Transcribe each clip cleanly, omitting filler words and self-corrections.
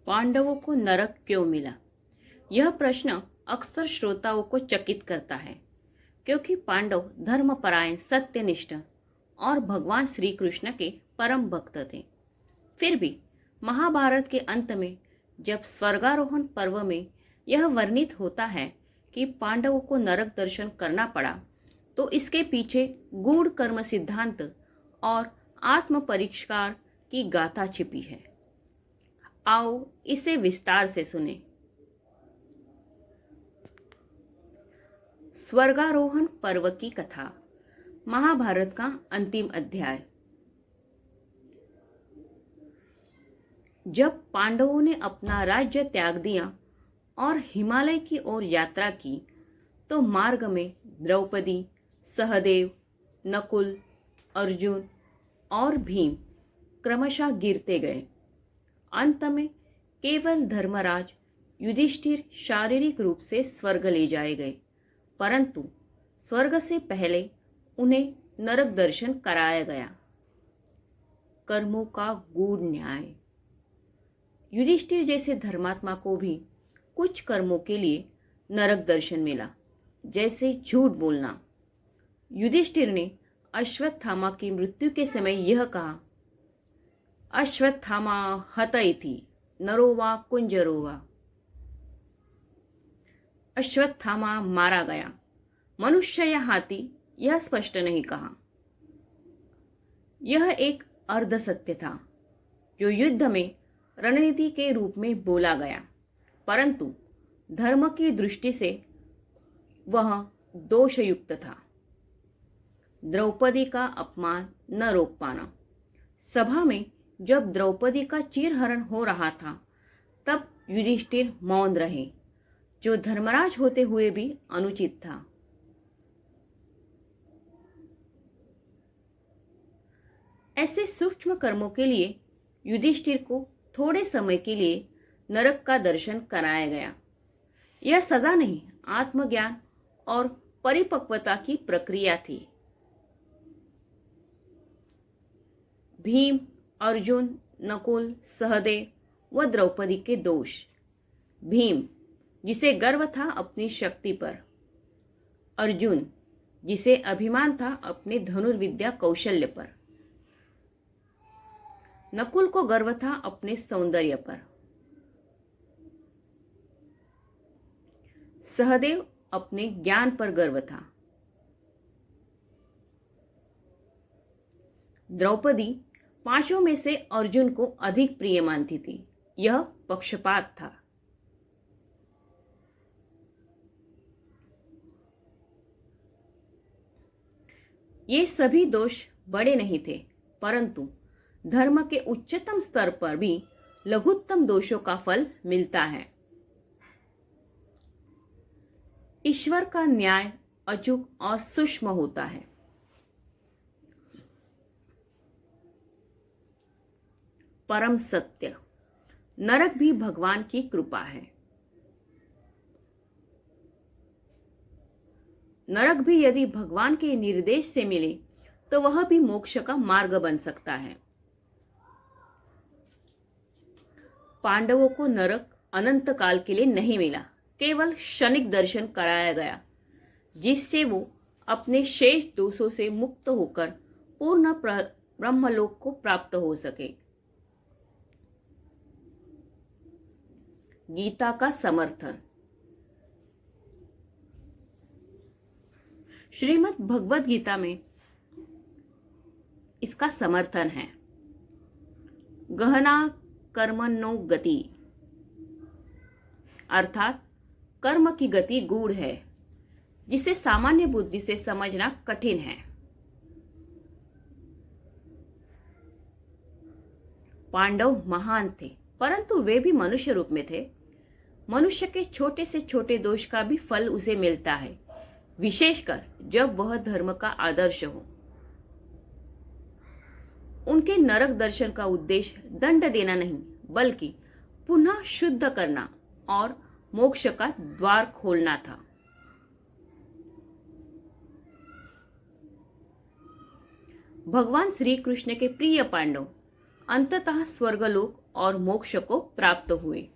पांडवों को नरक क्यों मिला? यह प्रश्न अक्सर श्रोताओं को चकित करता है, क्योंकि पांडव धर्मपरायण, सत्यनिष्ठ और भगवान श्री कृष्ण के परम भक्त थे। फिर भी महाभारत के अंत में जब स्वर्गारोहण पर्व में यह वर्णित होता है कि पांडवों को नरक दर्शन करना पड़ा, तो इसके पीछे गूढ़ कर्म सिद्धांत और आत्म परिष्कार की गाथा छिपी है। आओ इसे विस्तार से सुने। स्वर्गारोहण पर्व की कथा, महाभारत का अंतिम अध्याय। जब पांडवों ने अपना राज्य त्याग दिया और हिमालय की ओर यात्रा की, तो मार्ग में द्रौपदी, सहदेव, नकुल, अर्जुन और भीम क्रमशः गिरते गए। अंत में केवल धर्मराज युधिष्ठिर शारीरिक रूप से स्वर्ग ले जाए गए, परंतु स्वर्ग से पहले उन्हें नरक दर्शन कराया गया। कर्मों का गूढ़ न्याय। युधिष्ठिर जैसे धर्मात्मा को भी कुछ कर्मों के लिए नरक दर्शन मिला, जैसे झूठ बोलना। युधिष्ठिर ने अश्वत्थामा की मृत्यु के समय यह कहा, अश्वत्थामा हतैति नरो वा कुंजरो वा। अश्वत्थामा मारा गया, मनुष्य या हाथी, यह स्पष्ट नहीं कहा। यह एक अर्ध सत्य था जो युद्ध में रणनीति के रूप में बोला गया, परंतु धर्म की दृष्टि से वह दोषयुक्त था। द्रौपदी का अपमान न रोक पाना। सभा में जब द्रौपदी का चीरहरण हो रहा था, तब युधिष्ठिर मौन रहे, जो धर्मराज होते हुए भी अनुचित था। ऐसे सूक्ष्म कर्मों के लिए युधिष्ठिर को थोड़े समय के लिए नरक का दर्शन कराया गया। यह सजा नहीं, आत्मज्ञान और परिपक्वता की प्रक्रिया थी। भीम, अर्जुन, नकुल, सहदेव व द्रौपदी के दोष। भीम, जिसे गर्व था अपनी शक्ति पर। अर्जुन, जिसे अभिमान था अपने धनुर्विद्या कौशल्य पर। नकुल को गर्व था अपने सौंदर्य पर। सहदेव अपने ज्ञान पर गर्व था। द्रौपदी पांचों में से अर्जुन को अधिक प्रिय मानती थी। यह पक्षपात था। ये सभी दोष बड़े नहीं थे, परंतु धर्म के उच्चतम स्तर पर भी लघुत्तम दोषों का फल मिलता है। ईश्वर का न्याय अचूक और सूक्ष्म होता है। परम सत्य। नरक भी भगवान की कृपा है। नरक भी यदि भगवान के निर्देश से मिले तो वह भी मोक्ष का मार्ग बन सकता है। पांडवों को नरक अनंत काल के लिए नहीं मिला, केवल क्षणिक दर्शन कराया गया, जिससे वो अपने शेष दोषों से मुक्त होकर पूर्ण ब्रह्मलोक को प्राप्त हो सके। गीता का समर्थन। श्रीमद् भगवद गीता में इसका समर्थन है। गहना कर्मणो गति, अर्थात कर्म की गति गूढ़ है, जिसे सामान्य बुद्धि से समझना कठिन है। पांडव महान थे, परंतु वे भी मनुष्य रूप में थे। मनुष्य के छोटे से छोटे दोष का भी फल उसे मिलता है, विशेषकर जब वह धर्म का आदर्श हो। उनके नरक दर्शन का उद्देश्य दंड देना नहीं, बल्कि पुनः शुद्ध करना और मोक्ष का द्वार खोलना था। भगवान श्री कृष्ण के प्रिय पांडव अंततः स्वर्गलोक और मोक्ष को प्राप्त हुए।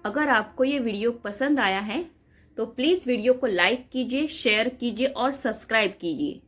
अगर आपको ये वीडियो पसंद आया है तो प्लीज़ वीडियो को लाइक कीजिए, शेयर कीजिए और सब्सक्राइब कीजिए।